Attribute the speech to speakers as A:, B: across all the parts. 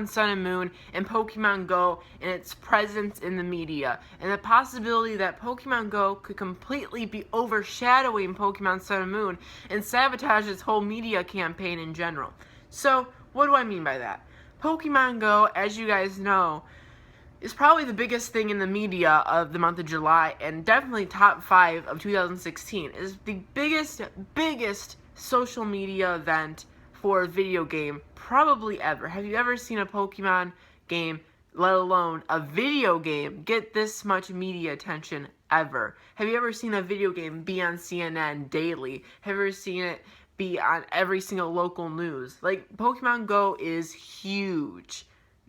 A: Sun and Moon and Pokemon Go and its presence in the media, and the possibility that Pokemon Go could completely be overshadowing Pokemon Sun and Moon and sabotage its whole media campaign in general. So, what do I mean by that? Pokemon Go, as you guys know, is probably the biggest thing in the media of the month of July, and definitely top 5 of 2016. It is the biggest social media event for a video game probably ever. Have you ever seen a Pokemon game, let alone a video game, get this much media attention ever? Have you ever seen a video game be on CNN daily? Have you ever seen it be on every single local news? Like, Pokemon Go is huge.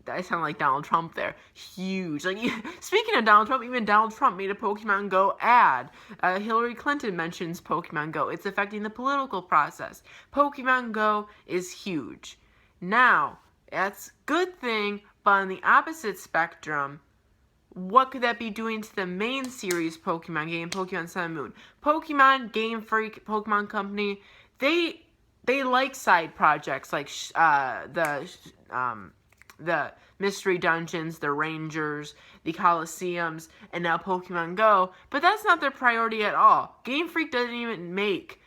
A: I sound like Donald Trump there. Huge. Like, speaking of Donald Trump, even Donald Trump made a Pokemon Go ad. Hillary Clinton mentions Pokemon Go. It's affecting the political process. Pokemon Go is huge. Now, that's a good thing, but on the opposite spectrum, what could that be doing to the main series Pokemon game, Pokemon Sun and Moon? Pokemon, Game Freak, Pokemon Company, they like side projects like the mystery dungeons, the rangers, the coliseums, and now Pokemon Go, but that's not their priority at all. Game Freak doesn't even make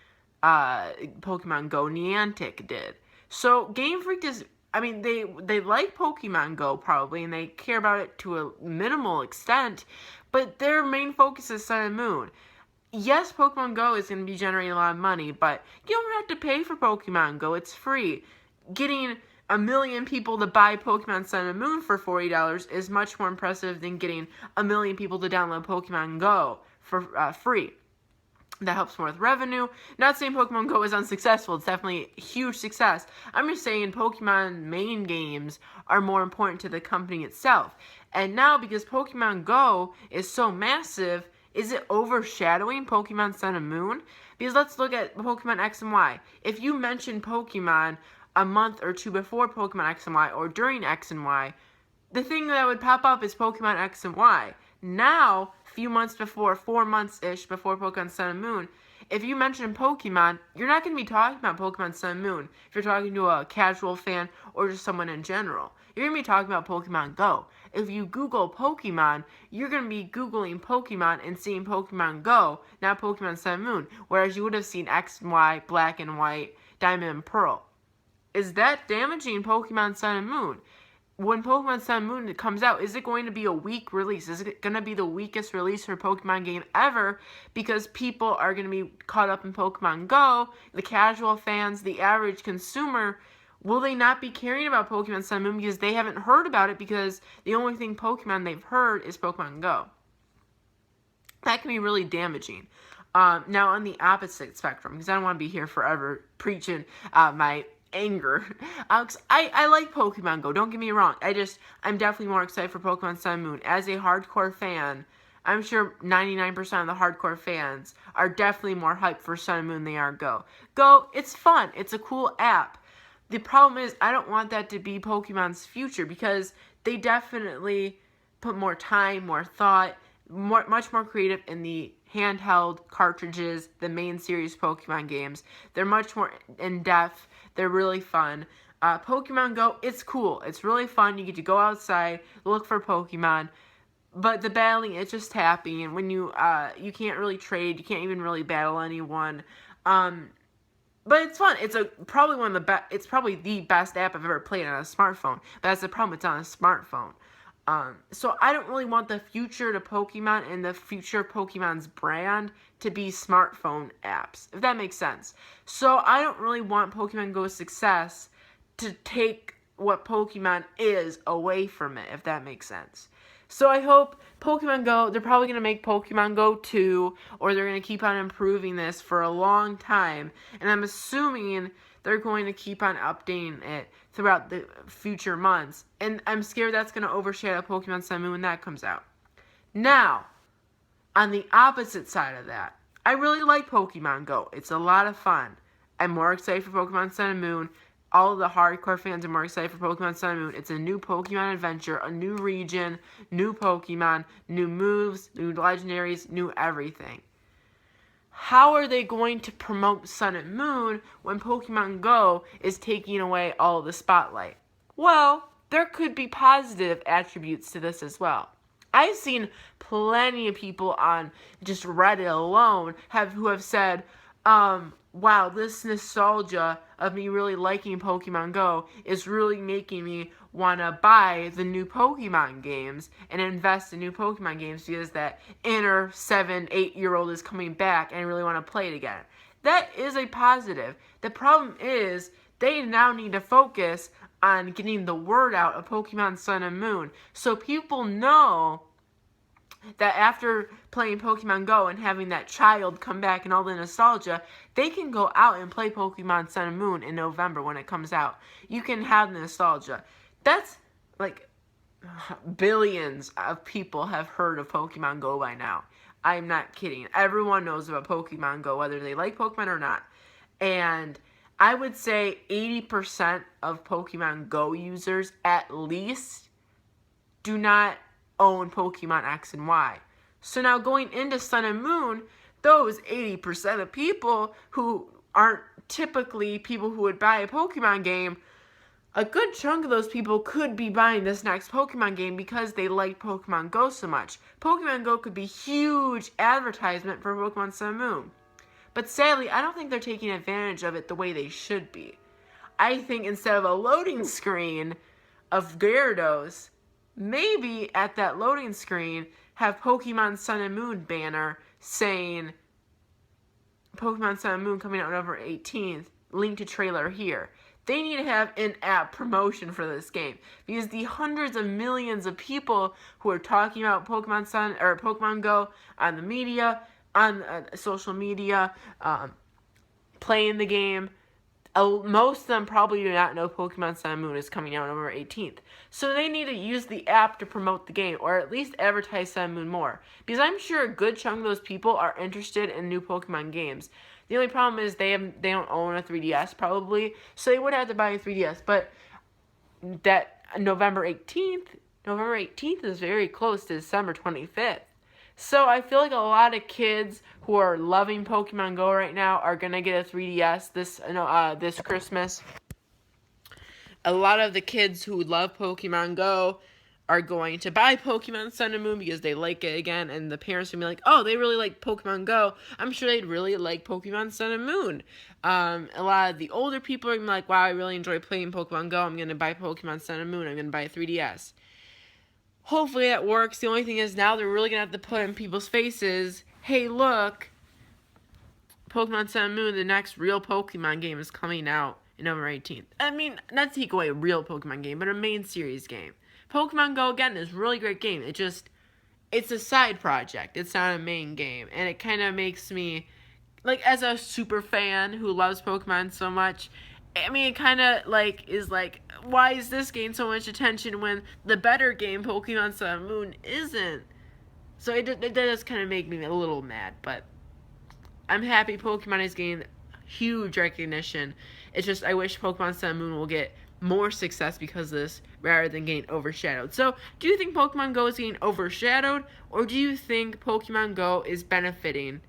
A: Pokemon Go. Niantic did. So Game Freak is, I mean, they like Pokemon Go probably, and they care about it to a minimal extent, but their main focus is Sun and Moon. Yes, Pokemon Go is going to be generating a lot of money, but you don't have to pay for Pokemon Go. It's free. Getting 1 million people to buy Pokemon Sun and Moon for $40 is much more impressive than getting 1 million people to download Pokemon Go for free. That helps more with revenue. Not saying Pokemon Go is unsuccessful. It's definitely a huge success. I'm just saying Pokemon main games are more important to the company itself. And now, because Pokemon Go is so massive, is it overshadowing Pokemon Sun and Moon? Because let's look at Pokemon X and Y. If you mention Pokemon a month or two before Pokemon X and Y, or during X and Y, the thing that would pop up is Pokemon X and Y. Now, a few months before, 4 months-ish before Pokemon Sun and Moon, if you mention Pokemon, you're not going to be talking about Pokemon Sun and Moon if you're talking to a casual fan or just someone in general. You're going to be talking about Pokemon Go. If you Google Pokemon, you're going to be Googling Pokemon and seeing Pokemon Go, not Pokemon Sun and Moon, whereas you would have seen X and Y, Black and White, Diamond and Pearl. Is that damaging Pokemon Sun and Moon? When Pokemon Sun and Moon comes out, is it going to be a weak release? Is it going to be the weakest release for a Pokemon game ever because people are going to be caught up in Pokemon Go, the casual fans, the average consumer? Will they not be caring about Pokemon Sun and Moon because they haven't heard about it because the only thing Pokemon they've heard is Pokemon Go? That can be really damaging. Now, on the opposite spectrum, because I don't want to be here forever preaching my anger. I like Pokemon Go, don't get me wrong. I'm definitely more excited for Pokemon Sun and Moon. As a hardcore fan, I'm sure 99% of the hardcore fans are definitely more hyped for Sun and Moon than they are Go. Go, it's fun. It's a cool app. The problem is, I don't want that to be Pokemon's future because they definitely put more time, more thought, much more creative in the handheld cartridges, the main series Pokemon games. They're much more in-depth. They're really fun. Pokemon Go, it's cool. It's really fun. You get to go outside, look for Pokemon. But the battling, it's just happy. And when you can't really trade, you can't even really battle anyone. But it's fun. It's probably it's probably the best app I've ever played on a smartphone. But that's the problem. It's on a smartphone. So I don't really want the future to Pokemon and the future of Pokemon's brand to be smartphone apps, if that makes sense. So I don't really want Pokemon Go's success to take what Pokemon is away from it, if that makes sense. So I hope Pokemon Go, they're probably going to make Pokemon Go 2, or they're going to keep on improving this for a long time. And I'm assuming they're going to keep on updating it throughout the future months. And I'm scared that's going to overshadow Pokemon Sun and Moon when that comes out. Now, on the opposite side of that, I really like Pokemon Go. It's a lot of fun. I'm more excited for Pokemon Sun and Moon. All of the hardcore fans are more excited for Pokemon Sun and Moon. It's a new Pokemon adventure, a new region, new Pokemon, new moves, new legendaries, new everything. How are they going to promote Sun and Moon when Pokemon Go is taking away all of the spotlight? Well, there could be positive attributes to this as well. I've seen plenty of people on just Reddit alone who have said, wow, this nostalgia of me really liking Pokemon Go is really making me want to buy the new Pokemon games and invest in new Pokemon games because that inner 7-8-year-old is coming back and I really want to play it again. That is a positive. The problem is they now need to focus on getting the word out of Pokemon Sun and Moon so people know that after playing Pokemon Go and having that child come back and all the nostalgia, they can go out and play Pokemon Sun and Moon in November when it comes out. You can have the nostalgia. That's like billions of people have heard of Pokemon Go by now. I'm not kidding. Everyone knows about Pokemon Go, whether they like Pokemon or not. And I would say 80% of Pokemon Go users at least do not own Pokemon X and Y. So now going into Sun and Moon, those 80% of people who aren't typically people who would buy a Pokemon game, a good chunk of those people could be buying this next Pokemon game because they like Pokemon Go so much. Pokemon Go could be huge advertisement for Pokemon Sun and Moon. But sadly, I don't think they're taking advantage of it the way they should be. I think instead of a loading screen of Gyarados, maybe at that loading screen have Pokemon Sun and Moon banner saying Pokemon Sun and Moon coming out November 18th, link to trailer here. They need to have in-app promotion for this game because the hundreds of millions of people who are talking about Pokemon Sun or Pokemon Go on the media, on social media, playing the game, most of them probably do not know Pokemon Sun and Moon is coming out November 18th. So they need to use the app to promote the game, or at least advertise Sun and Moon more. Because I'm sure a good chunk of those people are interested in new Pokemon games. The only problem is they don't own a 3DS probably, so they would have to buy a 3DS. But that November 18th is very close to December 25th. So I feel like a lot of kids who are loving Pokemon Go right now are gonna get a 3DS this Christmas. A lot of the kids who love Pokemon Go are going to buy Pokemon Sun and Moon because they like it again, and the parents will be like, oh, they really like Pokemon Go. I'm sure they'd really like Pokemon Sun and Moon. A lot of the older people are going to be like, wow, I really enjoy playing Pokemon Go. I'm going to buy Pokemon Sun and Moon. I'm going to buy a 3DS. Hopefully that works. The only thing is now they're really going to have to put in people's faces, hey, look, Pokemon Sun and Moon, the next real Pokemon game is coming out in November 18th. I mean, not to take away a real Pokemon game, but a main series game. Pokemon Go, again, is a really great game. It's a side project. It's not a main game. And it kind of makes me, like, as a super fan who loves Pokemon so much, I mean, it kind of, like, is like, why is this gain so much attention when the better game, Pokemon Sun and Moon, isn't? So it does kind of make me a little mad, but I'm happy Pokemon is getting huge recognition. It's just, I wish Pokemon Sun and Moon will get more success because of this rather than getting overshadowed. So, do you think Pokemon Go is getting overshadowed, or do you think Pokemon Go is benefiting?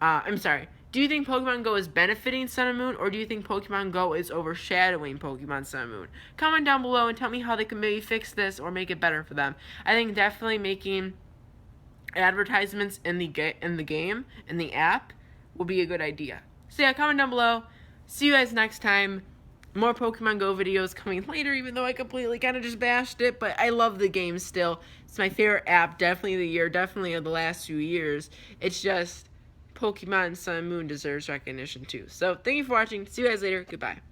A: Do you think Pokemon Go is benefiting Sun and Moon, or do you think Pokemon Go is overshadowing Pokemon Sun and Moon? Comment down below and tell me how they can maybe fix this or make it better for them. I think definitely making advertisements in the game, in the app, will be a good idea. So yeah, comment down below. See you guys next time. More Pokemon Go videos coming later, even though I completely kind of just bashed it, but I love the game still. It's my favorite app, definitely of the year, definitely of the last few years. It's just Pokemon Sun and Moon deserves recognition too. So, thank you for watching. See you guys later. Goodbye.